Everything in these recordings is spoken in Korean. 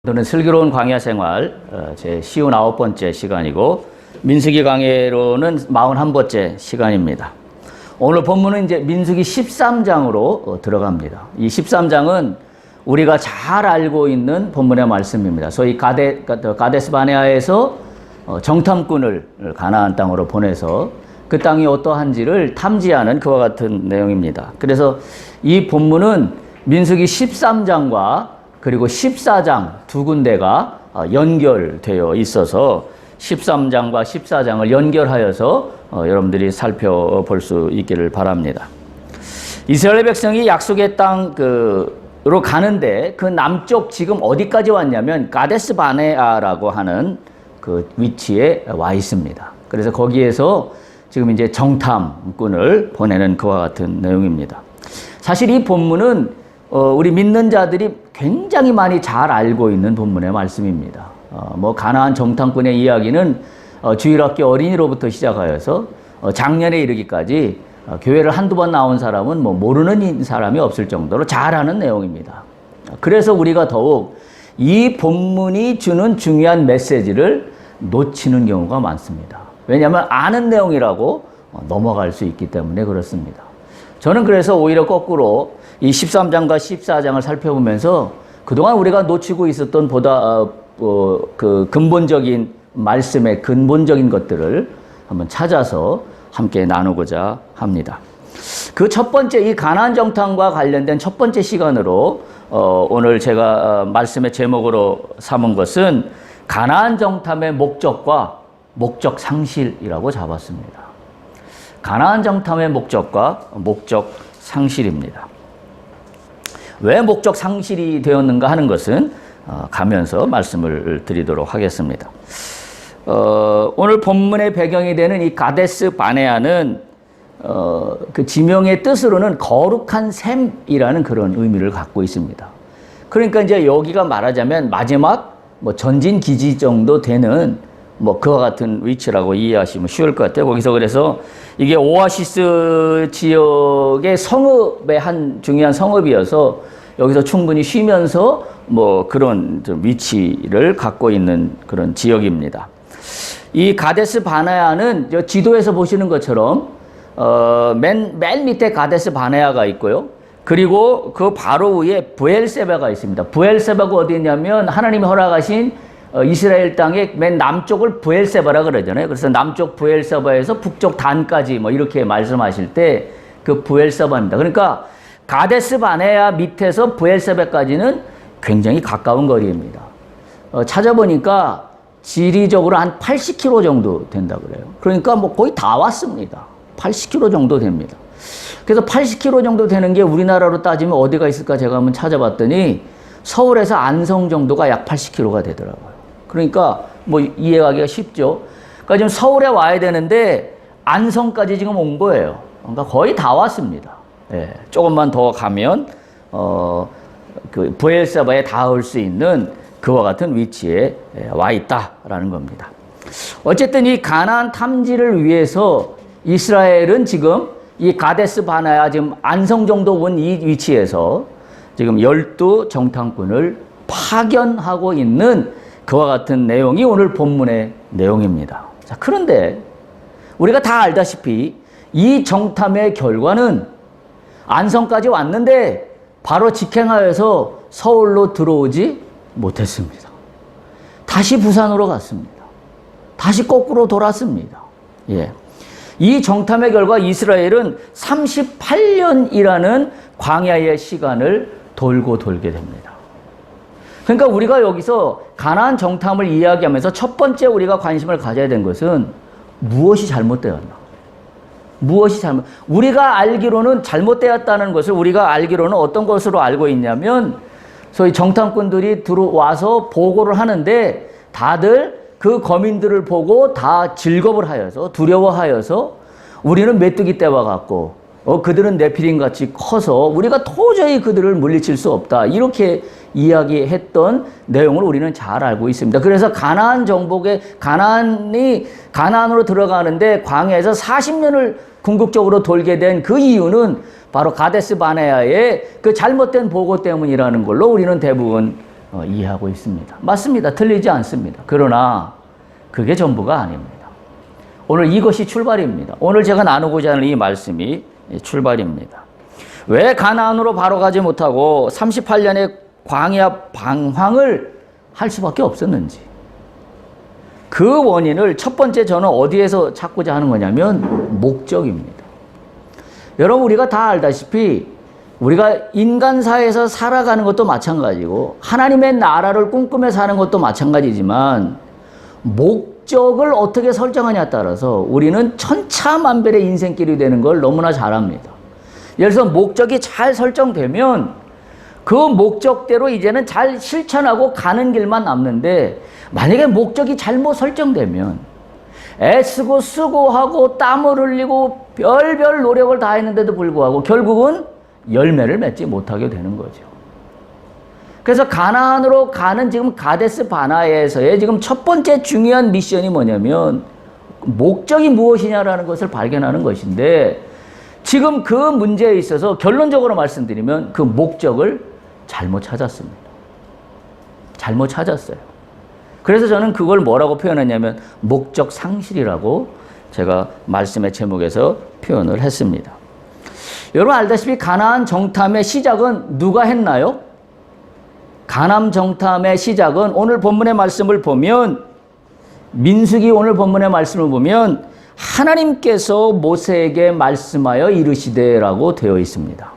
오늘은 슬기로운 광야 생활 제 59번째 시간이고 민수기 강해로는 41번째 시간입니다. 오늘 본문은 이제 민수기 13장으로 들어갑니다. 이 13장은 우리가 잘 알고 있는 본문의 말씀입니다. 소위 가데스 바네아에서 정탐꾼을 가나안 땅으로 보내서 그 땅이 어떠한지를 탐지하는 그와 같은 내용입니다. 그래서 이 본문은 민수기 13장과 그리고 14장 두 군데가 연결되어 있어서 13장과 14장을 연결하여서 여러분들이 살펴볼 수 있기를 바랍니다. 이스라엘 백성이 약속의 땅으로 가는데 그 남쪽 지금 어디까지 왔냐면 가데스 바네아라고 하는 그 위치에 와 있습니다. 그래서 거기에서 지금 이제 정탐꾼을 보내는 그와 같은 내용입니다. 사실 이 본문은 우리 믿는 자들이 굉장히 많이 잘 알고 있는 본문의 말씀입니다. 가나안 정탐꾼의 이야기는 주일학교 어린이로부터 시작하여서 작년에 이르기까지 교회를 한두 번 나온 사람은 모르는 사람이 없을 정도로 잘 아는 내용입니다. 그래서 우리가 더욱 이 본문이 주는 중요한 메시지를 놓치는 경우가 많습니다. 왜냐하면 아는 내용이라고 넘어갈 수 있기 때문에 그렇습니다. 저는 그래서 오히려 거꾸로 이 13장과 14장을 살펴보면서 그동안 우리가 놓치고 있었던 보다 그 근본적인 말씀의 근본적인 것들을 한번 찾아서 함께 나누고자 합니다. 그 첫 번째 이 가나안 정탐과 관련된 첫 번째 시간으로 오늘 제가 말씀의 제목으로 삼은 것은 가나안 정탐의 목적과 목적 상실이라고 잡았습니다. 가나안 정탐의 목적과 목적 상실입니다. 왜 목적 상실이 되었는가 하는 것은 가면서 말씀을 드리도록 하겠습니다. 오늘 본문의 배경이 되는 이 가데스 바네아는 그 지명의 뜻으로는 거룩한 샘이라는 그런 의미를 갖고 있습니다. 그러니까 이제 여기가 말하자면 마지막 전진 기지 정도 되는 그와 같은 위치라고 이해하시면 쉬울 것 같아요. 거기서 그래서 이게 오아시스 지역의 성읍의 한 중요한 성읍이어서 여기서 충분히 쉬면서 그런 좀 위치를 갖고 있는 그런 지역입니다. 이 가데스 바네아는 지도에서 보시는 것처럼 맨 밑에 가데스 바네아가 있고요. 그리고 그 바로 위에 브엘세바가 있습니다. 브엘세바가 어디 있냐면 하나님이 허락하신 이스라엘 땅의 맨 남쪽을 브엘세바라 그러잖아요. 그래서 남쪽 브엘세바에서 북쪽 단까지 이렇게 말씀하실 때 그 브엘세바입니다. 그러니까 가데스 바네아 밑에서 브엘세바까지는 굉장히 가까운 거리입니다. 찾아보니까 지리적으로 한 80km 정도 된다 그래요. 그러니까 거의 다 왔습니다. 80km 정도 됩니다. 그래서 80km 정도 되는 게 우리나라로 따지면 어디가 있을까 제가 한번 찾아봤더니 서울에서 안성 정도가 약 80km가 되더라고요. 그러니까 이해하기가 쉽죠. 그러니까 지금 서울에 와야 되는데 안성까지 지금 온 거예요. 그러니까 거의 다 왔습니다. 예, 조금만 더 가면 그 브엘세바에 닿을 수 있는 그와 같은 위치에 와 있다라는 겁니다. 어쨌든 이 가나안 탐지를 위해서 이스라엘은 지금 이 가데스 바네아 지금 안성 정도 온 이 위치에서 지금 12 정탐꾼을 파견하고 있는 그와 같은 내용이 오늘 본문의 내용입니다. 자, 그런데 우리가 다 알다시피 이 정탐의 결과는 안성까지 왔는데 바로 직행하여서 서울로 들어오지 못했습니다. 다시 부산으로 갔습니다. 다시 거꾸로 돌았습니다. 예. 이 정탐의 결과 이스라엘은 38년이라는 광야의 시간을 돌고 돌게 됩니다. 그러니까 우리가 여기서 가나안 정탐을 이야기하면서 첫 번째 우리가 관심을 가져야 된 것은 무엇이 잘못되었나? 우리가 알기로는 잘못되었다는 것을 우리가 알기로는 어떤 것으로 알고 있냐면 소위 정탐꾼들이 들어와서 보고를 하는데 다들 그 거민들을 보고 다 질겁을 하여서 두려워하여서 우리는 메뚜기 떼와 같고 그들은 네피림같이 커서 우리가 도저히 그들을 물리칠 수 없다. 이렇게 이야기했던 내용을 우리는 잘 알고 있습니다. 그래서 가나안 정복에 가나안으로 들어가는데 광야에서 40년을 궁극적으로 돌게 된 그 이유는 바로 가데스 바네아의 그 잘못된 보고 때문이라는 걸로 우리는 대부분 이해하고 있습니다. 맞습니다. 틀리지 않습니다. 그러나 그게 전부가 아닙니다. 오늘 이것이 출발입니다. 오늘 제가 나누고자 하는 이 말씀이 출발입니다. 왜 가나안으로 바로 가지 못하고 38년의 광야 방황을 할 수밖에 없었는지, 그 원인을 첫 번째 저는 어디에서 찾고자 하는 거냐면 목적입니다. 여러분, 우리가 다 알다시피 우리가 인간사회에서 살아가는 것도 마찬가지고 하나님의 나라를 꿈꾸며 사는 것도 마찬가지지만 목적을 어떻게 설정하냐에 따라서 우리는 천차만별의 인생길이 되는 걸 너무나 잘 압니다. 예를 들어서 목적이 잘 설정되면 그 목적대로 이제는 잘 실천하고 가는 길만 남는데, 만약에 목적이 잘못 설정되면 애쓰고 수고하고 땀을 흘리고 별별 노력을 다 했는데도 불구하고 결국은 열매를 맺지 못하게 되는 거죠. 그래서 가나안으로 가는 지금 가데스 바나에서의 지금 첫 번째 중요한 미션이 뭐냐면 목적이 무엇이냐라는 것을 발견하는 것인데, 지금 그 문제에 있어서 결론적으로 말씀드리면 그 목적을 잘못 찾았습니다. 잘못 찾았어요. 그래서 저는 그걸 뭐라고 표현했냐면 목적 상실이라고 제가 말씀의 제목에서 표현을 했습니다. 여러분 알다시피 가나안 정탐의 시작은 누가 했나요? 가나안 정탐의 시작은 오늘 본문의 말씀을 보면, 민수기 오늘 본문의 말씀을 보면 하나님께서 모세에게 말씀하여 이르시되라고 되어 있습니다.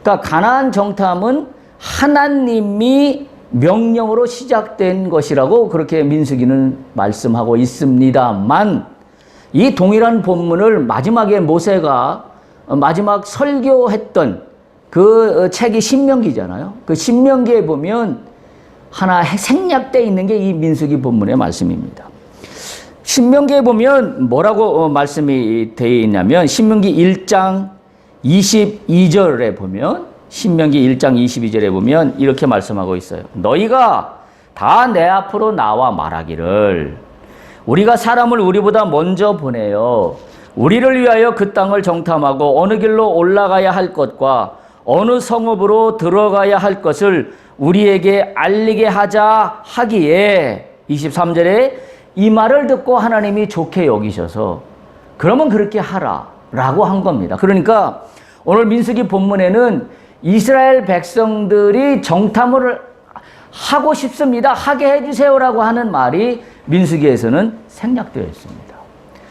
그러니까 가나안 정탐은 하나님이 명령으로 시작된 것이라고 그렇게 민수기는 말씀하고 있습니다만, 이 동일한 본문을 마지막에 모세가 마지막 설교했던 그 책이 신명기잖아요. 그 신명기에 보면 하나 생략되어 있는 게 이 민수기 본문의 말씀입니다. 신명기에 보면 뭐라고 말씀이 되어 있냐면, 신명기 1장 22절에 보면, 신명기 1장 22절에 보면 이렇게 말씀하고 있어요. 너희가 다 내 앞으로 나와 말하기를, 우리가 사람을 우리보다 먼저 보내어 우리를 위하여 그 땅을 정탐하고 어느 길로 올라가야 할 것과 어느 성읍으로 들어가야 할 것을 우리에게 알리게 하자 하기에, 23절에 이 말을 듣고 하나님이 좋게 여기셔서 그러면 그렇게 하라 라고 한 겁니다. 그러니까 오늘 민수기 본문에는 이스라엘 백성들이 정탐을 하고 싶습니다, 하게 해주세요라고 하는 말이 민수기에서는 생략되어 있습니다.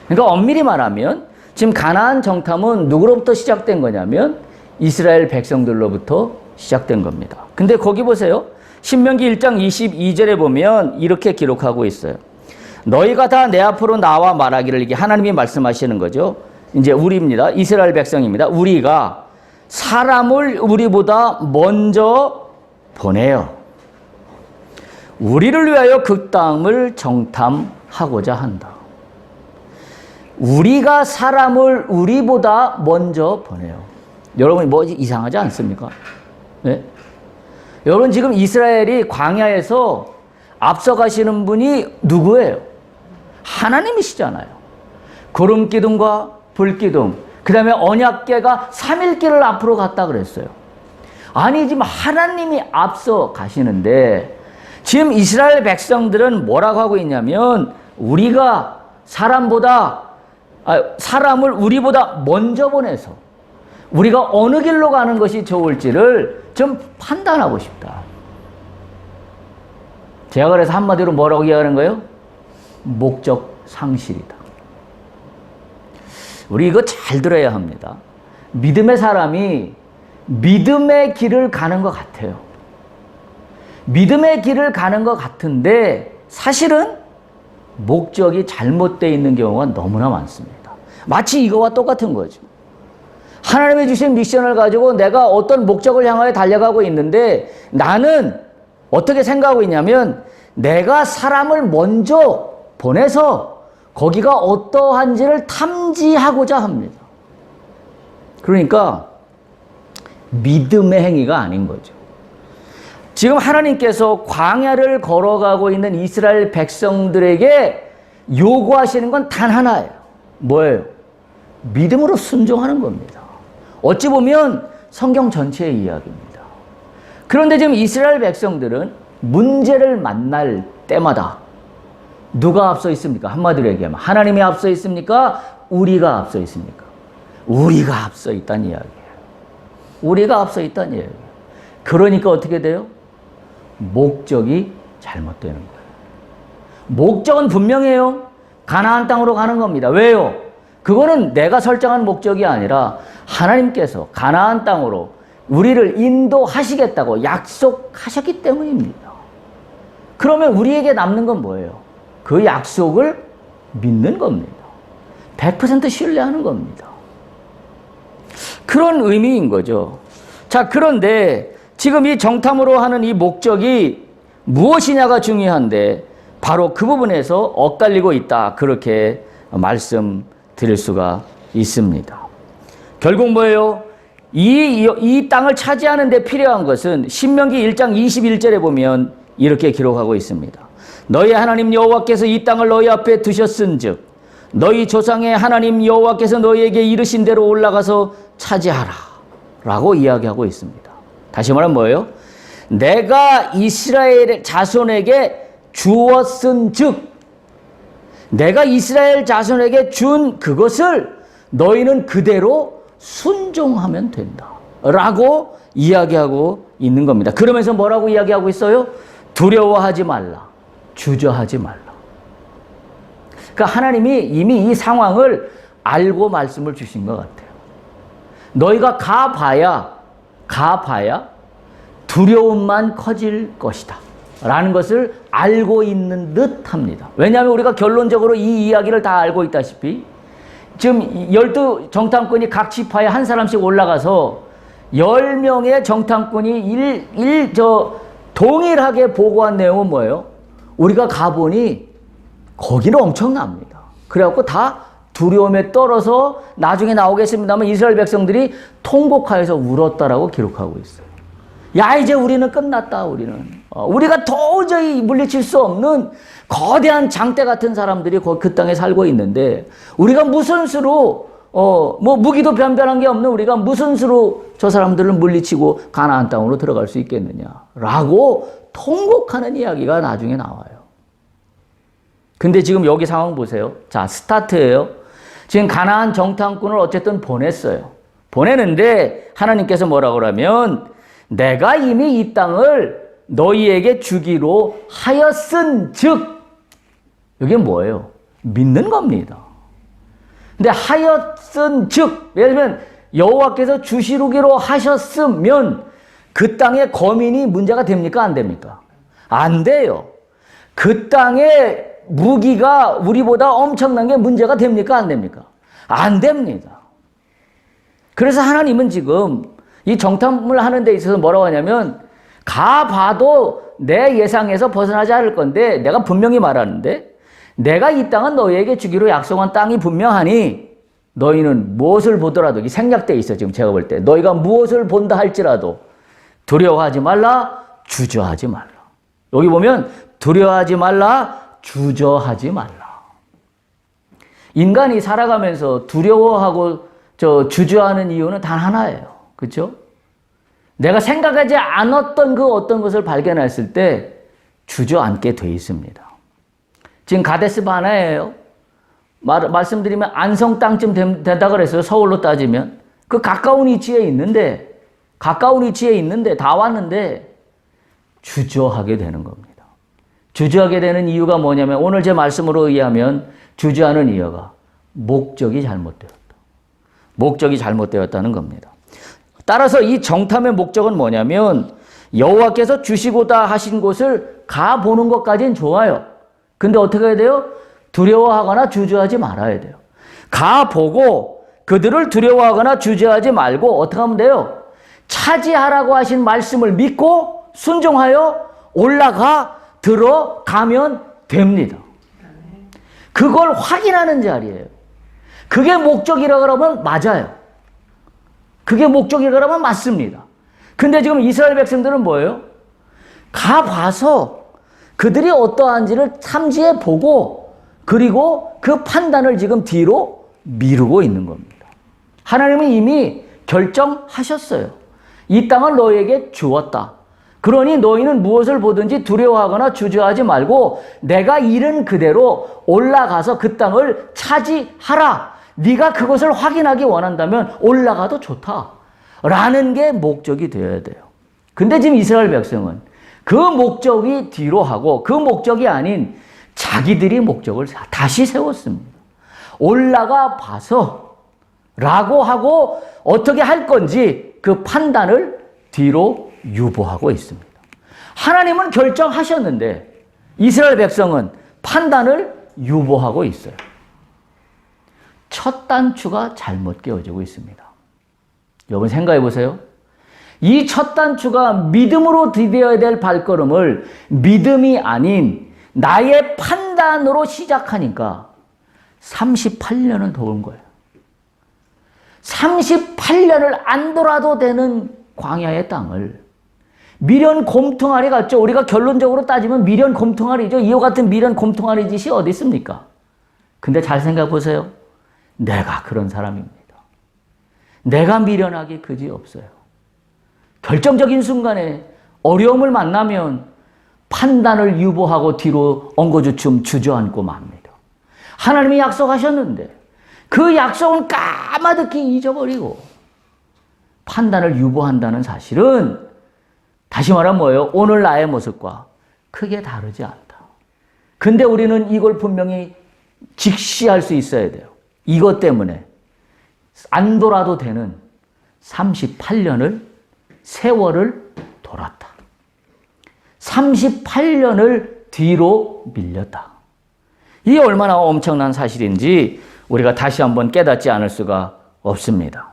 그러니까 엄밀히 말하면 지금 가나안 정탐은 누구로부터 시작된 거냐면 이스라엘 백성들로부터 시작된 겁니다. 근데 거기 보세요. 신명기 1장 22절에 보면 이렇게 기록하고 있어요. 너희가 다 내 앞으로 나와 말하기를, 이게 하나님이 말씀하시는 거죠. 이제 우리입니다. 이스라엘 백성입니다. 우리가 사람을 우리보다 먼저 보내요. 우리를 위하여 그 땅을 정탐하고자 한다. 우리가 사람을 우리보다 먼저 보내요. 여러분 뭐 이상하지 않습니까? 네? 여러분 지금 이스라엘이 광야에서 앞서가시는 분이 누구예요? 하나님이시잖아요. 구름기둥과 불기둥, 그 다음에 언약궤가 3일길을 앞으로 갔다 그랬어요. 아니 지금 하나님이 앞서 가시는데 지금 이스라엘 백성들은 뭐라고 하고 있냐면, 우리가 사람을 우리보다 먼저 보내서 우리가 어느 길로 가는 것이 좋을지를 좀 판단하고 싶다. 제가 그래서 한마디로 뭐라고 이야기하는 거예요? 목적 상실이다. 우리 이거 잘 들어야 합니다. 믿음의 사람이 믿음의 길을 가는 것 같아요. 믿음의 길을 가는 것 같은데 사실은 목적이 잘못되어 있는 경우가 너무나 많습니다. 마치 이거와 똑같은 거죠. 하나님이 주신 미션을 가지고 내가 어떤 목적을 향하여 달려가고 있는데 나는 어떻게 생각하고 있냐면, 내가 사람을 먼저 보내서 거기가 어떠한지를 탐지하고자 합니다. 그러니까 믿음의 행위가 아닌 거죠. 지금 하나님께서 광야를 걸어가고 있는 이스라엘 백성들에게 요구하시는 건 단 하나예요. 뭐예요? 믿음으로 순종하는 겁니다. 어찌 보면 성경 전체의 이야기입니다. 그런데 지금 이스라엘 백성들은 문제를 만날 때마다 누가 앞서 있습니까? 한마디로 얘기하면 하나님이 앞서 있습니까? 우리가 앞서 있습니까? 우리가 앞서 있다는 이야기예요. 우리가 앞서 있다는 이야기예요. 그러니까 어떻게 돼요? 목적이 잘못되는 거예요. 목적은 분명해요. 가나안 땅으로 가는 겁니다. 왜요? 그거는 내가 설정한 목적이 아니라 하나님께서 가나안 땅으로 우리를 인도하시겠다고 약속하셨기 때문입니다. 그러면 우리에게 남는 건 뭐예요? 그 약속을 믿는 겁니다. 100% 신뢰하는 겁니다. 그런 의미인 거죠. 자, 그런데 지금 이 정탐으로 하는 이 목적이 무엇이냐가 중요한데 바로 그 부분에서 엇갈리고 있다. 그렇게 말씀드릴 수가 있습니다. 결국 뭐예요? 이 땅을 차지하는 데 필요한 것은 신명기 1장 21절에 보면 이렇게 기록하고 있습니다. 너희 하나님 여호와께서 이 땅을 너희 앞에 두셨은즉 너희 조상의 하나님 여호와께서 너희에게 이르신 대로 올라가서 차지하라 라고 이야기하고 있습니다. 다시 말하면 뭐예요? 내가 이스라엘 자손에게 주었은즉 내가 이스라엘 자손에게 준 그것을 너희는 그대로 순종하면 된다 라고 이야기하고 있는 겁니다. 그러면서 뭐라고 이야기하고 있어요? 두려워하지 말라, 주저하지 말라. 그러니까 하나님이 이미 이 상황을 알고 말씀을 주신 것 같아요. 너희가 가봐야 두려움만 커질 것이다 라는 것을 알고 있는 듯 합니다. 왜냐하면 우리가 결론적으로 이 이야기를 다 알고 있다시피 지금 12 정탐꾼이 각 지파에 한 사람씩 올라가서 10명의 정탐꾼이 동일하게 보고한 내용은 뭐예요? 우리가 가보니 거기는 엄청납니다. 그래갖고 다 두려움에 떨어서 나중에 나오겠습니다만 이스라엘 백성들이 통곡하여서 울었다라고 기록하고 있어요. 야, 이제 우리는 끝났다. 우리가 도저히 물리칠 수 없는 거대한 장대 같은 사람들이 그 땅에 살고 있는데 우리가 무슨 수로 무기도 변변한 게 없는 우리가 무슨 수로 저 사람들을 물리치고 가나안 땅으로 들어갈 수 있겠느냐라고 통곡하는 이야기가 나중에 나와요. 근데 지금 여기 상황 보세요. 자, 스타트예요. 지금 가나안 정탐꾼을 어쨌든 보냈어요. 보내는데 하나님께서 뭐라고 그러면 내가 이미 이 땅을 너희에게 주기로 하였은즉 이게 뭐예요? 믿는 겁니다. 근데 하였은즉 예를 들면 여호와께서 주시기로 하셨으면 그 땅의 거민이 문제가 됩니까? 안 됩니까? 안 돼요. 그 땅의 무기가 우리보다 엄청난 게 문제가 됩니까? 안 됩니까? 안 됩니다. 그래서 하나님은 지금 이 정탐을 하는 데 있어서 뭐라고 하냐면 가봐도 내 예상에서 벗어나지 않을 건데 내가 분명히 말하는데 내가 이 땅은 너희에게 주기로 약속한 땅이 분명하니 너희는 무엇을 보더라도 이 생략되어 있어 지금 제가 볼 때 너희가 무엇을 본다 할지라도 두려워하지 말라 주저하지 말라. 여기 보면 두려워하지 말라 주저하지 말라. 인간이 살아가면서 두려워하고 주저하는 이유는 단 하나예요. 그렇죠? 내가 생각하지 않았던 그 어떤 것을 발견했을 때 주저앉게 돼 있습니다. 지금 가데스 바네예요. 말씀드리면 안성 땅쯤 된다 그랬어요. 서울로 따지면. 그 가까운 위치에 있는데 다 왔는데 주저하게 되는 겁니다. 주저하게 되는 이유가 뭐냐면 오늘 제 말씀으로 의하면 주저하는 이유가 목적이 잘못되었다는 겁니다. 따라서 이 정탐의 목적은 뭐냐면 여호와께서 주시고자 하신 곳을 가보는 것까지는 좋아요. 근데 어떻게 해야 돼요? 두려워하거나 주저하지 말아야 돼요. 가보고 그들을 두려워하거나 주저하지 말고 어떻게 하면 돼요? 차지하라고 하신 말씀을 믿고 순종하여 올라가 들어가면 됩니다. 그걸 확인하는 자리예요. 그게 목적이라 그러면 맞아요. 그게 목적이라 그러면 맞습니다. 근데 지금 이스라엘 백성들은 뭐예요? 가봐서 그들이 어떠한지를 탐지해 보고 그리고 그 판단을 지금 뒤로 미루고 있는 겁니다. 하나님은 이미 결정하셨어요. 이 땅을 너희에게 주었다. 그러니 너희는 무엇을 보든지 두려워하거나 주저하지 말고 내가 이른 그대로 올라가서 그 땅을 차지하라. 네가 그것을 확인하기 원한다면 올라가도 좋다. 라는 게 목적이 되어야 돼요. 근데 지금 이스라엘 백성은 그 목적이 뒤로 하고 그 목적이 아닌 자기들이 목적을 다시 세웠습니다. 올라가 봐서 라고 하고 어떻게 할 건지 그 판단을 뒤로 유보하고 있습니다. 하나님은 결정하셨는데 이스라엘 백성은 판단을 유보하고 있어요. 첫 단추가 잘못 끼워지고 있습니다. 여러분 생각해 보세요. 이 첫 단추가 믿음으로 디뎌야 될 발걸음을 믿음이 아닌 나의 판단으로 시작하니까 38년은 더 온 거예요. 38년을 안 돌아도 되는 광야의 땅을 미련 곰퉁아리 같죠. 우리가 결론적으로 따지면 미련 곰퉁아리죠. 이와 같은 미련 곰퉁아리 짓이 어디 있습니까? 근데 잘 생각해 보세요. 내가 그런 사람입니다. 내가 미련하기 그지없어요. 결정적인 순간에 어려움을 만나면 판단을 유보하고 뒤로 엉거주춤 주저앉고 맙니다. 하나님이 약속하셨는데 그 약속은 까마득히 잊어버리고 판단을 유보한다는 사실은 다시 말하면 뭐예요? 오늘 나의 모습과 크게 다르지 않다. 근데 우리는 이걸 분명히 직시할 수 있어야 돼요. 이것 때문에 안 돌아도 되는 38년을 세월을 돌았다. 38년을 뒤로 밀렸다. 이게 얼마나 엄청난 사실인지 우리가 다시 한번 깨닫지 않을 수가 없습니다.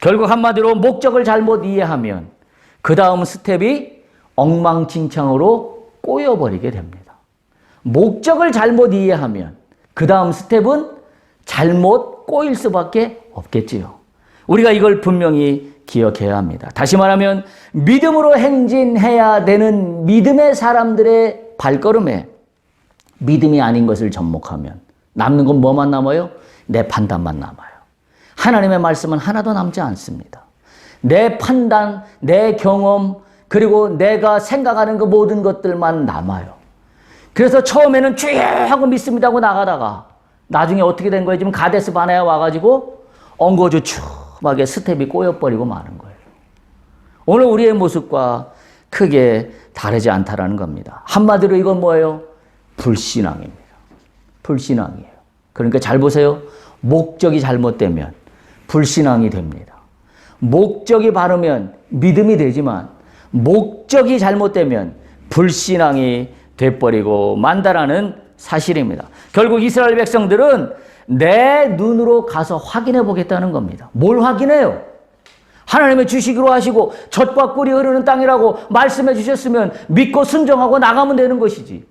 결국 한마디로 목적을 잘못 이해하면 그 다음 스텝이 엉망진창으로 꼬여버리게 됩니다. 목적을 잘못 이해하면 그 다음 스텝은 잘못 꼬일 수밖에 없겠지요. 우리가 이걸 분명히 기억해야 합니다. 다시 말하면 믿음으로 행진해야 되는 믿음의 사람들의 발걸음에 믿음이 아닌 것을 접목하면 남는 건 뭐만 남아요? 내 판단만 남아요. 하나님의 말씀은 하나도 남지 않습니다. 내 판단, 내 경험, 그리고 내가 생각하는 그 모든 것들만 남아요. 그래서 처음에는 주여 하고 믿습니다 하고 나가다가 나중에 어떻게 된 거예요? 지금 가데스 바네아 와가지고 엉거주춤하게 스텝이 꼬여버리고 마는 거예요. 오늘 우리의 모습과 크게 다르지 않다라는 겁니다. 한마디로 이건 뭐예요? 불신앙입니다. 불신앙이에요. 그러니까 잘 보세요. 목적이 잘못되면 불신앙이 됩니다. 목적이 바르면 믿음이 되지만 목적이 잘못되면 불신앙이 돼버리고 만다라는 사실입니다. 결국 이스라엘 백성들은 내 눈으로 가서 확인해 보겠다는 겁니다. 뭘 확인해요? 하나님의 주시기로 하시고 젖과 꿀이 흐르는 땅이라고 말씀해 주셨으면 믿고 순종하고 나가면 되는 것이지.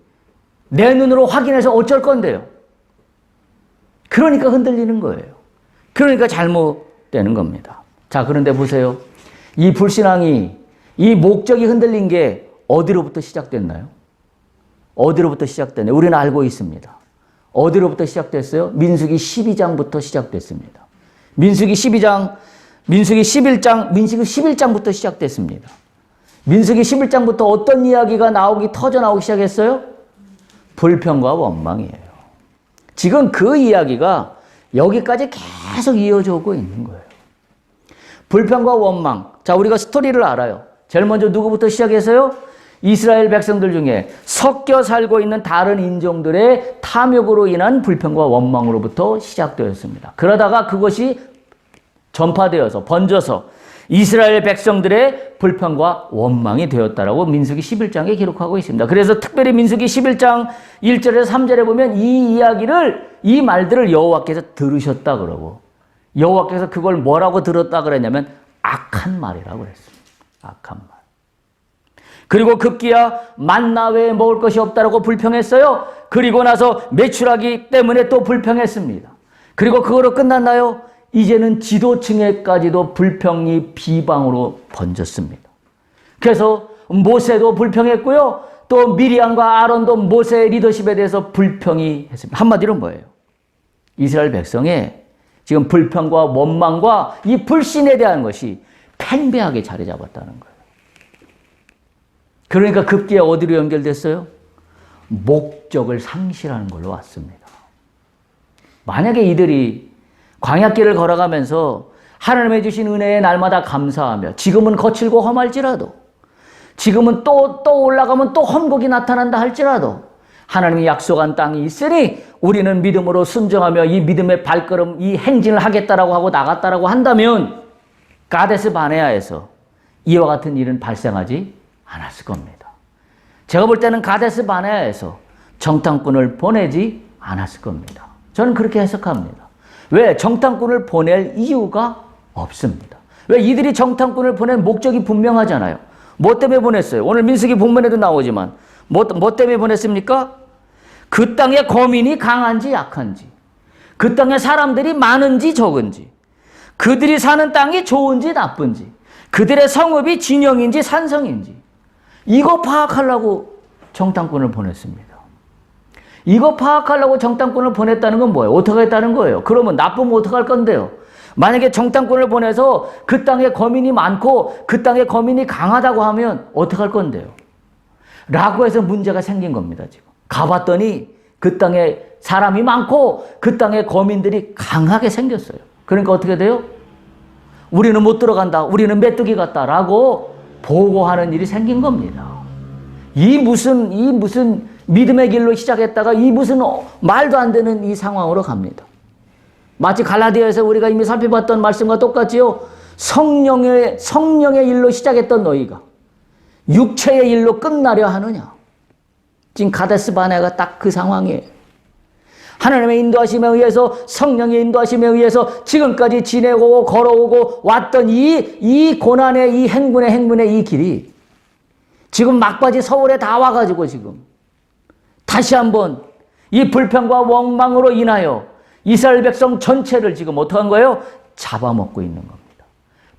내 눈으로 확인해서 어쩔 건데요. 그러니까 흔들리는 거예요. 그러니까 잘못되는 겁니다. 자, 그런데 보세요. 이 불신앙이, 이 목적이 흔들린 게 어디로부터 시작됐나요? 어디로부터 시작됐나요? 우리는 알고 있습니다. 어디로부터 시작됐어요? 민수기 12장부터 시작됐습니다. 민수기 11장, 민수기 11장부터 시작됐습니다. 민수기 11장부터 어떤 이야기가 터져 나오기 시작했어요? 불평과 원망이에요. 지금 그 이야기가 여기까지 계속 이어져 오고 있는 거예요. 불평과 원망. 자, 우리가 스토리를 알아요. 제일 먼저 누구부터 시작해서요? 이스라엘 백성들 중에 섞여 살고 있는 다른 인종들의 탐욕으로 인한 불평과 원망으로부터 시작되었습니다. 그러다가 그것이 전파되어서 번져서 이스라엘 백성들의 불평과 원망이 되었다라고 민수기 11장에 기록하고 있습니다. 그래서 특별히 민수기 11장 1절에서 3절에 보면 이 말들을 여호와께서 들으셨다 그러고 여호와께서 그걸 뭐라고 들었다 그랬냐면 악한 말이라고 그랬습니다. 악한 말. 그리고 급기야 만나 외에 먹을 것이 없다라고 불평했어요. 그리고 나서 매출하기 때문에 또 불평했습니다. 그리고 그거로 끝났나요? 이제는 지도층에까지도 불평이 비방으로 번졌습니다. 그래서 모세도 불평했고요. 또 미리암과 아론도 모세의 리더십에 대해서 불평이 했습니다. 한마디로 뭐예요? 이스라엘 백성의 지금 불평과 원망과 이 불신에 대한 것이 팽배하게 자리 잡았다는 거예요. 그러니까 급기야 어디로 연결됐어요? 목적을 상실하는 걸로 왔습니다. 만약에 이들이 광야길을 걸어가면서 하나님의 주신 은혜에 날마다 감사하며 지금은 거칠고 험할지라도 지금은 또 올라가면 또 험곡이 나타난다 할지라도 하나님이 약속한 땅이 있으니 우리는 믿음으로 순종하며 이 믿음의 발걸음, 이 행진을 하겠다라고 하고 나갔다라고 한다면 가데스 바네아에서 이와 같은 일은 발생하지 않았을 겁니다. 제가 볼 때는 가데스 바네아에서 정탐꾼을 보내지 않았을 겁니다. 저는 그렇게 해석합니다. 왜? 정탐꾼을 보낼 이유가 없습니다. 왜? 이들이 정탐꾼을 보낸 목적이 분명하잖아요. 뭐 때문에 보냈어요? 오늘 민수기 본문에도 나오지만 뭐 때문에 보냈습니까? 그 땅의 거민이 강한지 약한지, 그 땅에 사람들이 많은지 적은지, 그들이 사는 땅이 좋은지 나쁜지, 그들의 성읍이 진영인지 산성인지 이거 파악하려고 정탐꾼을 보냈습니다. 이거 파악하려고 정탐꾼을 보냈다는 건 뭐예요? 어떻게 했다는 거예요? 그러면 나쁘면 어떡할 건데요? 만약에 정탐꾼을 보내서 그 땅에 거민이 많고 그 땅에 거민이 강하다고 하면 어떡할 건데요? 라고 해서 문제가 생긴 겁니다. 지금 가봤더니 그 땅에 사람이 많고 그 땅에 거민들이 강하게 생겼어요. 그러니까 어떻게 돼요? 우리는 못 들어간다. 우리는 메뚜기 같다라고 보고하는 일이 생긴 겁니다. 이 무슨 믿음의 길로 시작했다가 이 무슨 말도 안 되는 이 상황으로 갑니다. 마치 갈라디아에서 우리가 이미 살펴봤던 말씀과 똑같지요. 성령의 일로 시작했던 너희가 육체의 일로 끝나려 하느냐. 지금 가데스 바네아가 딱 그 상황이에요. 하나님의 인도하심에 의해서 성령의 인도하심에 의해서 지금까지 지내고 걸어오고 왔던 이 고난의 이 행군의 이 길이 지금 막바지 서울에 다 와가지고 지금 다시 한번 이 불평과 원망으로 인하여 이스라엘 백성 전체를 지금 어떡한 거예요? 잡아먹고 있는 겁니다.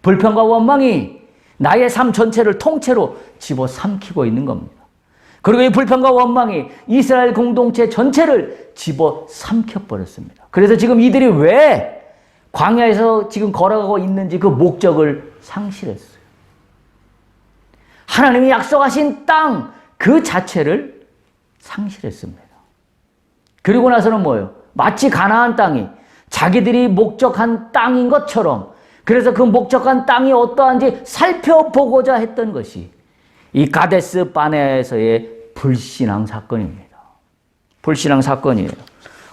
불평과 원망이 나의 삶 전체를 통째로 집어삼키고 있는 겁니다. 그리고 이 불평과 원망이 이스라엘 공동체 전체를 집어삼켜버렸습니다. 그래서 지금 이들이 왜 광야에서 지금 걸어가고 있는지 그 목적을 상실했어요. 하나님이 약속하신 땅 그 자체를 상실했습니다. 그리고 나서는 뭐예요? 마치 가나안 땅이 자기들이 목적한 땅인 것처럼 그래서 그 목적한 땅이 어떠한지 살펴보고자 했던 것이 이 가데스 바네아에서의 불신앙 사건입니다. 불신앙 사건이에요.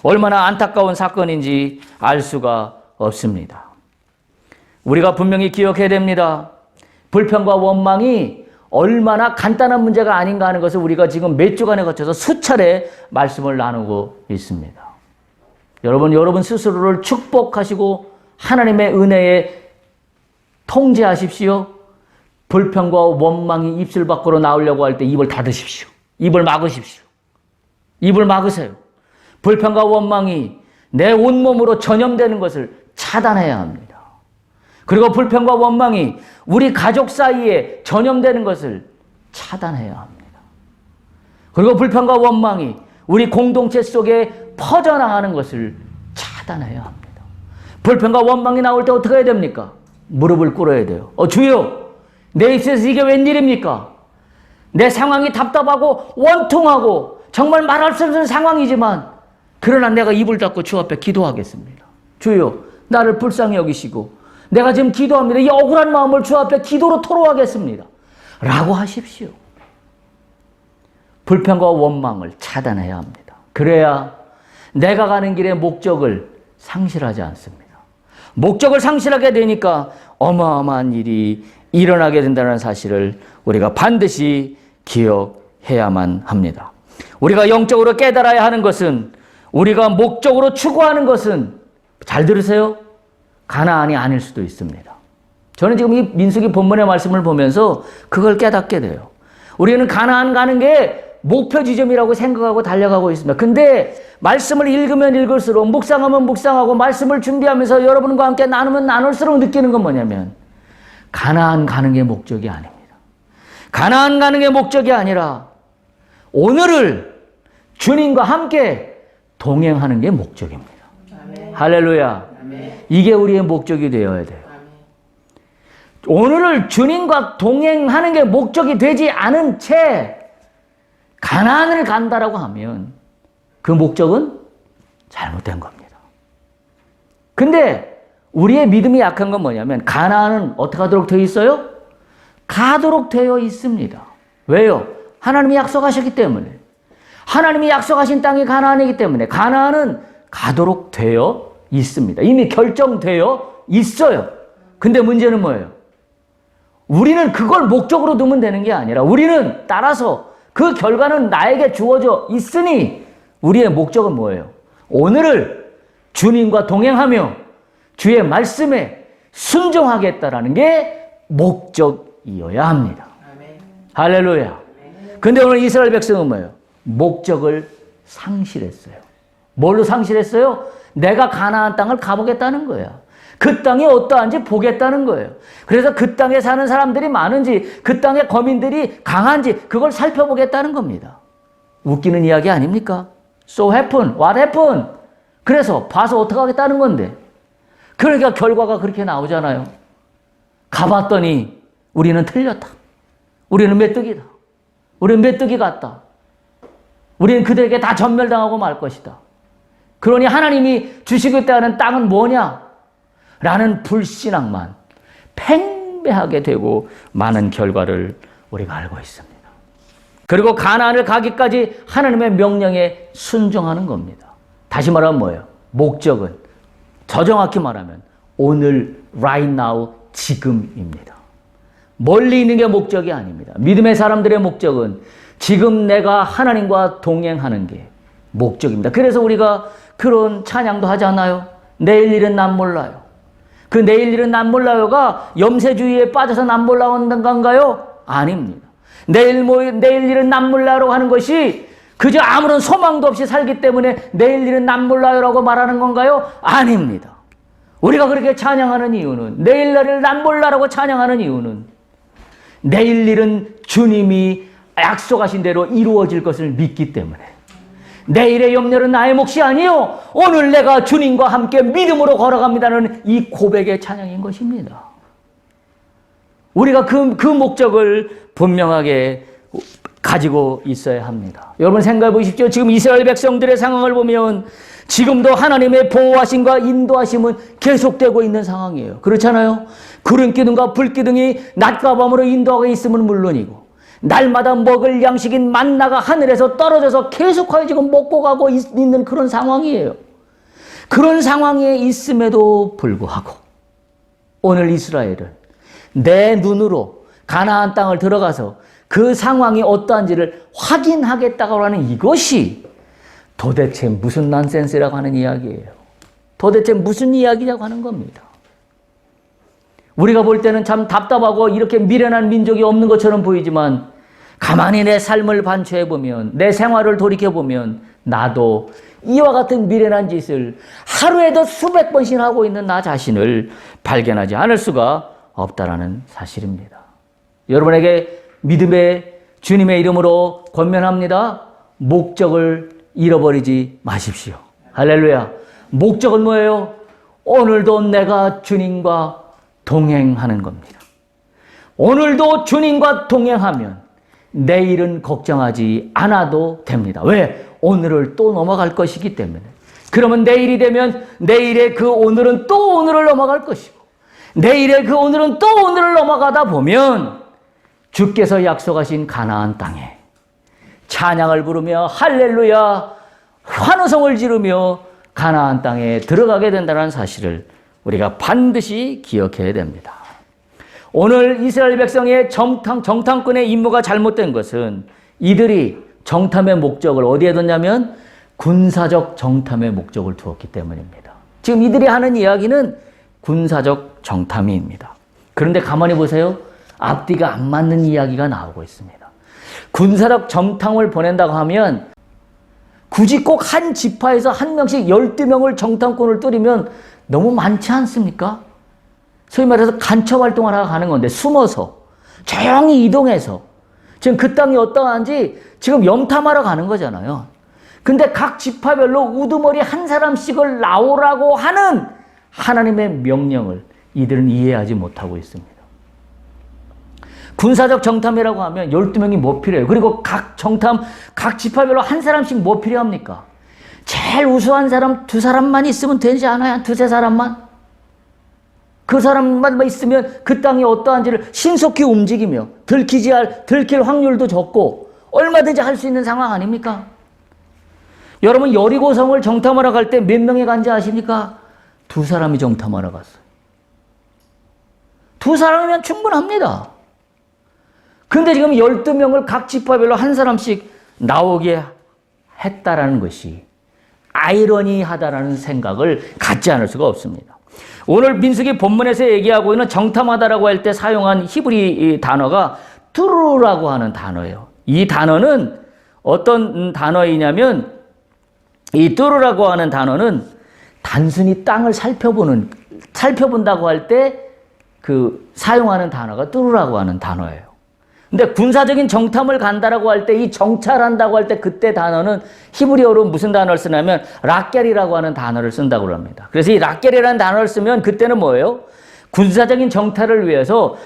얼마나 안타까운 사건인지 알 수가 없습니다. 우리가 분명히 기억해야 됩니다. 불평과 원망이 얼마나 간단한 문제가 아닌가 하는 것을 우리가 지금 몇 주간에 거쳐서 수차례 말씀을 나누고 있습니다. 여러분 스스로를 축복하시고 하나님의 은혜에 통제하십시오. 불평과 원망이 입술 밖으로 나오려고 할 때 입을 닫으십시오. 입을 막으십시오. 입을 막으세요. 불평과 원망이 내 온몸으로 전염되는 것을 차단해야 합니다. 그리고 불평과 원망이 우리 가족 사이에 전염되는 것을 차단해야 합니다. 그리고 불평과 원망이 우리 공동체 속에 퍼져나가는 것을 차단해야 합니다. 불평과 원망이 나올 때 어떻게 해야 됩니까? 무릎을 꿇어야 돼요. 주여, 내 입술에서 이게 웬일입니까? 내 상황이 답답하고 원통하고 정말 말할 수 없는 상황이지만 그러나 내가 입을 닫고 주 앞에 기도하겠습니다. 주여, 나를 불쌍히 여기시고 내가 지금 기도합니다. 이 억울한 마음을 주 앞에 기도로 토로하겠습니다. 라고 하십시오. 불평과 원망을 차단해야 합니다. 그래야 내가 가는 길의 목적을 상실하지 않습니다. 목적을 상실하게 되니까 어마어마한 일이 일어나게 된다는 사실을 우리가 반드시 기억해야만 합니다. 우리가 영적으로 깨달아야 하는 것은 우리가 목적으로 추구하는 것은 잘 들으세요. 가나안이 아닐 수도 있습니다. 저는 지금 이 민수기 본문의 말씀을 보면서 그걸 깨닫게 돼요. 우리는 가나안 가는 게 목표 지점이라고 생각하고 달려가고 있습니다. 근데 말씀을 읽으면 읽을수록 묵상하면 묵상하고 말씀을 준비하면서 여러분과 함께 나누면 나눌수록 느끼는 건 뭐냐면 가나안 가는 게 목적이 아닙니다. 가나안 가는 게 목적이 아니라 오늘을 주님과 함께 동행하는 게 목적입니다. 아멘. 할렐루야. 아멘. 이게 우리의 목적이 되어야 돼요. 아멘. 오늘을 주님과 동행하는 게 목적이 되지 않은 채 가나안을 간다라고 하면 그 목적은 잘못된 겁니다. 근데 우리의 믿음이 약한 건 뭐냐면 가나안은 어떻게 하도록 되어 있어요? 가도록 되어 있습니다. 왜요? 하나님이 약속하셨기 때문에. 하나님이 약속하신 땅이 가나안이기 때문에 가나안은 가도록 되어 있습니다. 이미 결정되어 있어요. 근데 문제는 뭐예요? 우리는 그걸 목적으로 두면 되는 게 아니라 우리는 따라서 그 결과는 나에게 주어져 있으니 우리의 목적은 뭐예요? 오늘을 주님과 동행하며 주의 말씀에 순종하겠다라는 게 목적이어야 합니다. 아멘. 할렐루야. 근데 오늘 이스라엘 백성은 뭐예요? 목적을 상실했어요. 뭘로 상실했어요? 내가 가나안 땅을 가보겠다는 거야. 그 땅이 어떠한지 보겠다는 거예요. 그래서 그 땅에 사는 사람들이 많은지 그 땅의 거민들이 강한지 그걸 살펴보겠다는 겁니다. 웃기는 이야기 아닙니까? So happen, what happened? 그래서 봐서 어떻게 하겠다는 건데. 그러니까 결과가 그렇게 나오잖아요. 가봤더니 우리는 틀렸다. 우리는 메뚜기다. 우리는 메뚜기 같다. 우리는 그들에게 다 전멸당하고 말 것이다. 그러니 하나님이 주시겠다는 땅은 뭐냐? 라는 불신앙만 팽배하게 되고 많은 결과를 우리가 알고 있습니다. 그리고 가나안을 가기까지 하나님의 명령에 순종하는 겁니다. 다시 말하면 뭐예요? 목적은 더 정확히 말하면 오늘 right now 지금입니다. 멀리 있는 게 목적이 아닙니다. 믿음의 사람들의 목적은 지금 내가 하나님과 동행하는 게 목적입니다. 그래서 우리가 그런 찬양도 하지 않아요? 내일 일은 난 몰라요. 그 내일 일은 난 몰라요가 염세주의에 빠져서 난 몰라온다는 건가요? 아닙니다. 내일 일은 난 몰라요라고 하는 것이 그저 아무런 소망도 없이 살기 때문에 내일 일은 난 몰라요라고 말하는 건가요? 아닙니다. 우리가 그렇게 찬양하는 이유는 내일 날을 난 몰라라고 찬양하는 이유는 내일 일은 주님이 약속하신 대로 이루어질 것을 믿기 때문에 내일의 염려는 나의 몫이 아니요 오늘 내가 주님과 함께 믿음으로 걸어갑니다는 이 고백의 찬양인 것입니다. 우리가 그 목적을 분명하게 가지고 있어야 합니다. 여러분 생각해 보십시오. 지금 이스라엘 백성들의 상황을 보면 지금도 하나님의 보호하심과 인도하심은 계속되고 있는 상황이에요. 그렇잖아요. 구름기둥과 불기둥이 낮과 밤으로 인도하고 있음은 물론이고 날마다 먹을 양식인 만나가 하늘에서 떨어져서 계속하여 지금 먹고 가고 있는 그런 상황이에요. 그런 상황에 있음에도 불구하고 오늘 이스라엘은 내 눈으로 가나안 땅을 들어가서 그 상황이 어떠한지를 확인하겠다고 하는 이것이 도대체 무슨 난센스라고 하는 이야기예요. 도대체 무슨 이야기냐고 하는 겁니다. 우리가 볼 때는 참 답답하고 이렇게 미련한 민족이 없는 것처럼 보이지만 가만히 내 삶을 반추해보면 내 생활을 돌이켜보면 나도 이와 같은 미련한 짓을 하루에도 수백 번씩 하고 있는 나 자신을 발견하지 않을 수가 없다라는 사실입니다. 여러분에게 믿음의 주님의 이름으로 권면합니다. 목적을 잃어버리지 마십시오. 할렐루야. 목적은 뭐예요? 오늘도 내가 주님과 동행하는 겁니다. 오늘도 주님과 동행하면 내일은 걱정하지 않아도 됩니다. 왜? 오늘을 또 넘어갈 것이기 때문에. 그러면 내일이 되면 내일의 그 오늘은 또 오늘을 넘어갈 것이고 내일의 그 오늘은 또 오늘을 넘어가다 보면 주께서 약속하신 가나안 땅에 찬양을 부르며 할렐루야 환호성을 지르며 가나안 땅에 들어가게 된다는 사실을 우리가 반드시 기억해야 됩니다. 오늘 이스라엘 백성의 정탐꾼의 임무가 잘못된 것은 이들이 정탐의 목적을 어디에 뒀냐면 군사적 정탐의 목적을 두었기 때문입니다. 지금 이들이 하는 이야기는 군사적 정탐입니다. 그런데 가만히 보세요. 앞뒤가 안 맞는 이야기가 나오고 있습니다. 군사적 정탐을 보낸다고 하면 굳이 꼭 한 지파에서 한 명씩 12명을 정탐꾼을 뚫으면 너무 많지 않습니까? 소위 말해서 간첩 활동을 하러 가는 건데 숨어서 조용히 이동해서 지금 그 땅이 어떠한지 지금 염탐하러 가는 거잖아요. 근데 각 지파별로 우두머리 한 사람씩을 나오라고 하는 하나님의 명령을 이들은 이해하지 못하고 있습니다. 군사적 정탐이라고 하면 12명이 뭐 필요해요? 그리고 각 정탐, 각 지파별로 한 사람씩 뭐 필요합니까? 제일 우수한 사람 2사람만 있으면 되지 않아요? 2-3사람만? 그 사람만 있으면 그 땅이 어떠한지를 신속히 움직이며 들킬 확률도 적고 얼마든지 할 수 있는 상황 아닙니까? 여러분 여리고성을 정탐하러 갈 때 몇 명이 간지 아십니까? 2사람이 정탐하러 갔어요. 2사람이면 충분합니다. 근데 지금 12명을 각 지파별로 한 사람씩 나오게 했다라는 것이 아이러니하다라는 생각을 갖지 않을 수가 없습니다. 오늘 민수기 본문에서 얘기하고 있는 정탐하다라고 할 때 사용한 히브리 단어가 뚜루라고 하는 단어예요. 이 단어는 어떤 단어이냐면 이 뚜루라고 하는 단어는 단순히 땅을 살펴본다고 할 때 그 사용하는 단어가 뚜루라고 하는 단어예요. 근데 군사적인 정탐을 간다라고 할 때 이 정찰한다고 할 때 그때 단어는 히브리어로 무슨 단어를 쓰냐면 락겔이라고 하는 단어를 쓴다고 합니다. 그래서 이 락겔이라는 단어를 쓰면 그때는 뭐예요? 군사적인 정찰을 위해서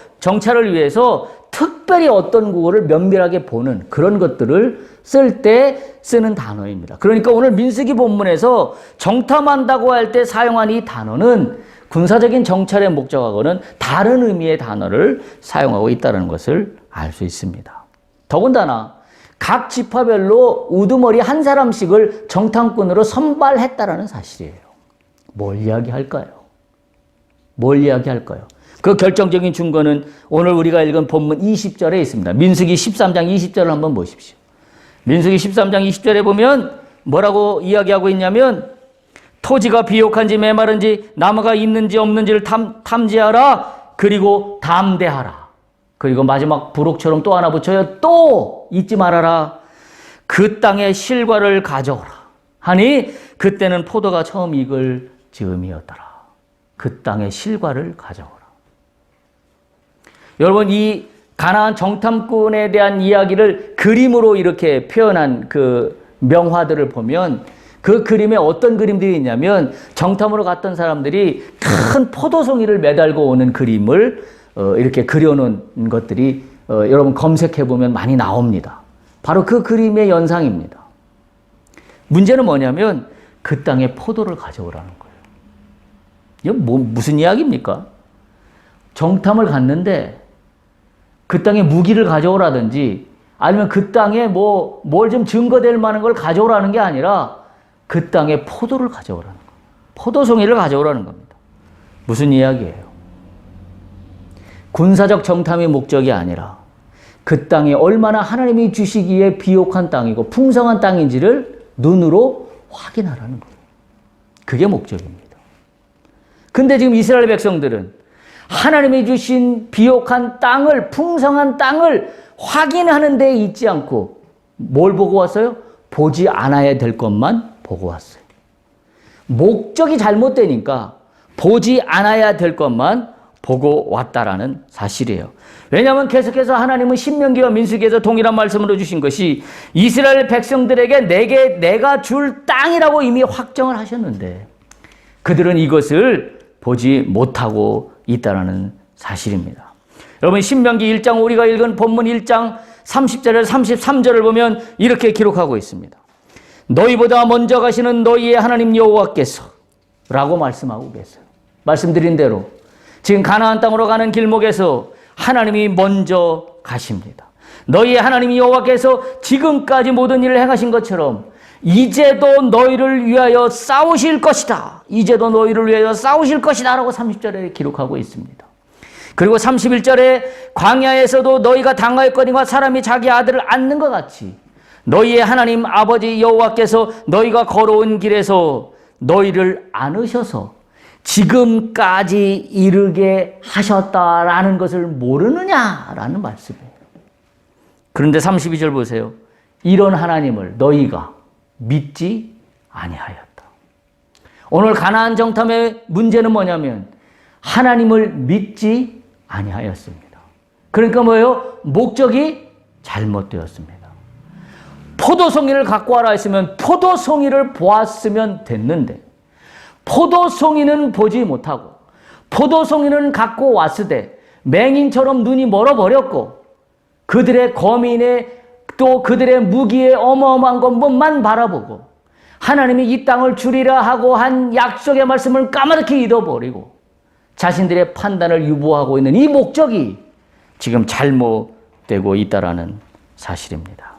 특별히 어떤 구호를 면밀하게 보는 그런 것들을 쓸 때 쓰는 단어입니다. 그러니까 오늘 민수기 본문에서 정탐한다고 할 때 사용한 이 단어는 군사적인 정찰의 목적하고는 다른 의미의 단어를 사용하고 있다는 것을 알 수 있습니다. 더군다나 각 지파별로 우두머리 한 사람씩을 정탐꾼으로 선발했다라는 사실이에요. 뭘 이야기할까요? 그 결정적인 증거는 오늘 우리가 읽은 본문 20절에 있습니다. 민수기 13장 20절을 한번 보십시오. 민수기 13장 20절에 보면 뭐라고 이야기하고 있냐면 토지가 비옥한지 메마른지 나무가 있는지 없는지를 탐지하라. 그리고 담대하라. 그리고 마지막 부록처럼 또 하나 붙여요. 또 잊지 말아라. 그 땅의 실과를 가져오라. 하니 그때는 포도가 처음 익을 즈음이었더라. 그 땅의 실과를 가져오라. 여러분 이 가나안 정탐꾼에 대한 이야기를 그림으로 이렇게 표현한 그 명화들을 보면 그 그림에 어떤 그림들이 있냐면 정탐으로 갔던 사람들이 큰 포도송이를 매달고 오는 그림을 이렇게 그려놓은 것들이 여러분 검색해보면 많이 나옵니다. 바로 그 그림의 연상입니다. 문제는 뭐냐면 그 땅에 포도를 가져오라는 거예요. 이건 무슨 이야기입니까? 정탐을 갔는데 그 땅에 무기를 가져오라든지 아니면 그 땅에 뭘 좀 증거될 만한 걸 가져오라는 게 아니라 그 땅에 포도를 가져오라는 거예요. 포도송이를 가져오라는 겁니다. 무슨 이야기예요? 군사적 정탐의 목적이 아니라 그 땅이 얼마나 하나님이 주시기에 비옥한 땅이고 풍성한 땅인지를 눈으로 확인하라는 거예요. 그게 목적입니다. 근데 지금 이스라엘 백성들은 하나님이 주신 비옥한 땅을, 풍성한 땅을 확인하는 데 있지 않고 뭘 보고 왔어요? 보지 않아야 될 것만 보고 왔어요. 목적이 잘못되니까 보지 않아야 될 것만 보고 왔다라는 사실이에요. 왜냐하면 계속해서 하나님은 신명기와 민수기에서 동일한 말씀으로 주신 것이 이스라엘 백성들에게 내가 줄 땅이라고 이미 확정을 하셨는데 그들은 이것을 보지 못하고 있다라는 사실입니다. 여러분 신명기 1장 우리가 읽은 본문 1장 30절에서 33절을 보면 이렇게 기록하고 있습니다. 너희보다 먼저 가시는 너희의 하나님 여호와께서 라고 말씀하고 계세요. 말씀드린 대로 지금 가나안 땅으로 가는 길목에서 하나님이 먼저 가십니다. 너희의 하나님 여호와께서 지금까지 모든 일을 행하신 것처럼 이제도 너희를 위하여 싸우실 것이다. 이제도 너희를 위하여 싸우실 것이다 라고 30절에 기록하고 있습니다. 그리고 31절에 광야에서도 너희가 당하였거니와 사람이 자기 아들을 안는 것 같이 너희의 하나님 아버지 여호와께서 너희가 걸어온 길에서 너희를 안으셔서 지금까지 이르게 하셨다라는 것을 모르느냐라는 말씀이에요. 그런데 32절 보세요. 이런 하나님을 너희가 믿지 아니하였다. 오늘 가나안 정탐의 문제는 뭐냐면 하나님을 믿지 아니하였습니다. 그러니까 뭐예요? 목적이 잘못되었습니다. 포도송이를 갖고 와라 했으면 포도송이를 보았으면 됐는데 포도송이는 보지 못하고 포도송이는 갖고 왔으되 맹인처럼 눈이 멀어버렸고 그들의 거민의 또 그들의 무기의 어마어마한 것만 바라보고 하나님이 이 땅을 주리라 하고 한 약속의 말씀을 까마득히 잊어버리고 자신들의 판단을 유보하고 있는 이 목적이 지금 잘못되고 있다라는 사실입니다.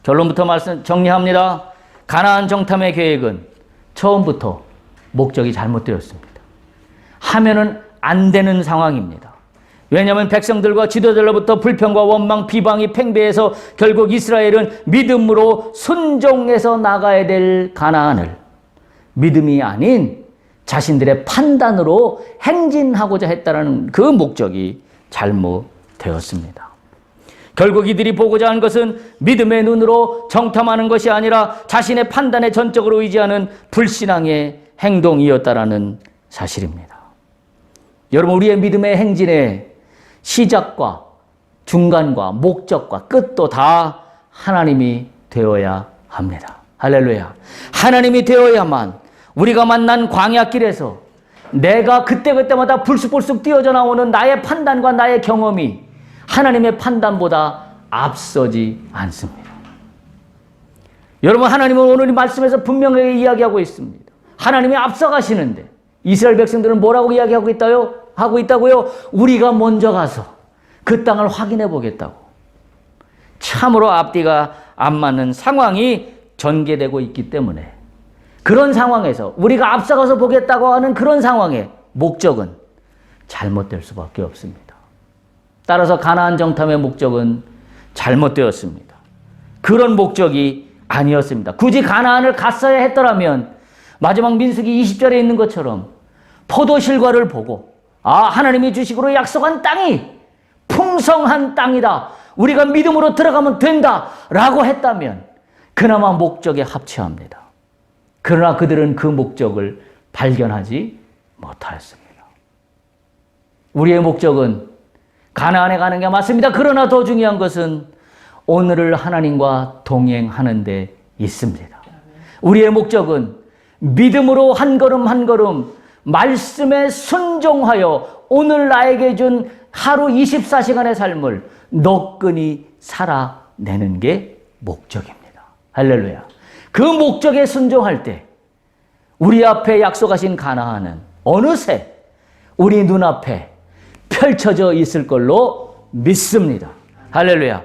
결론부터 말씀 정리합니다. 가나안 정탐의 계획은 처음부터 목적이 잘못되었습니다. 하면은 안 되는 상황입니다. 왜냐하면 백성들과 지도자로부터 불평과 원망, 비방이 팽배해서 결국 이스라엘은 믿음으로 순종해서 나가야 될 가나안을 믿음이 아닌 자신들의 판단으로 행진하고자 했다는 그 목적이 잘못되었습니다. 결국 이들이 보고자 하는 것은 믿음의 눈으로 정탐하는 것이 아니라 자신의 판단에 전적으로 의지하는 불신앙의 행동이었다라는 사실입니다. 여러분, 우리의 믿음의 행진의 시작과 중간과 목적과 끝도 다 하나님이 되어야 합니다. 할렐루야. 하나님이 되어야만 우리가 만난 광야길에서 내가 그때그때마다 불쑥불쑥 뛰어져 나오는 나의 판단과 나의 경험이 하나님의 판단보다 앞서지 않습니다. 여러분, 하나님은 오늘 이 말씀에서 분명하게 이야기하고 있습니다. 하나님이 앞서가시는데 이스라엘 백성들은 뭐라고 이야기하고 있다고요? 우리가 먼저 가서 그 땅을 확인해 보겠다고. 참으로 앞뒤가 안 맞는 상황이 전개되고 있기 때문에 그런 상황에서 우리가 앞서가서 보겠다고 하는 그런 상황의 목적은 잘못될 수밖에 없습니다. 따라서 가나안 정탐의 목적은 잘못되었습니다. 그런 목적이 아니었습니다. 굳이 가나안을 갔어야 했더라면 마지막 민수기 20절에 있는 것처럼 포도 실과를 보고 하나님이 주시기로 약속한 땅이 풍성한 땅이다. 우리가 믿음으로 들어가면 된다. 라고 했다면 그나마 목적에 합치합니다. 그러나 그들은 그 목적을 발견하지 못하였습니다. 우리의 목적은 가나안에 가는 게 맞습니다. 그러나 더 중요한 것은 오늘을 하나님과 동행하는 데 있습니다. 우리의 목적은 믿음으로 한 걸음 한 걸음 말씀에 순종하여 오늘 나에게 준 하루 24시간의 삶을 너끈히 살아내는 게 목적입니다. 할렐루야. 그 목적에 순종할 때 우리 앞에 약속하신 가나안은 어느새 우리 눈앞에 펼쳐져 있을 걸로 믿습니다. 할렐루야.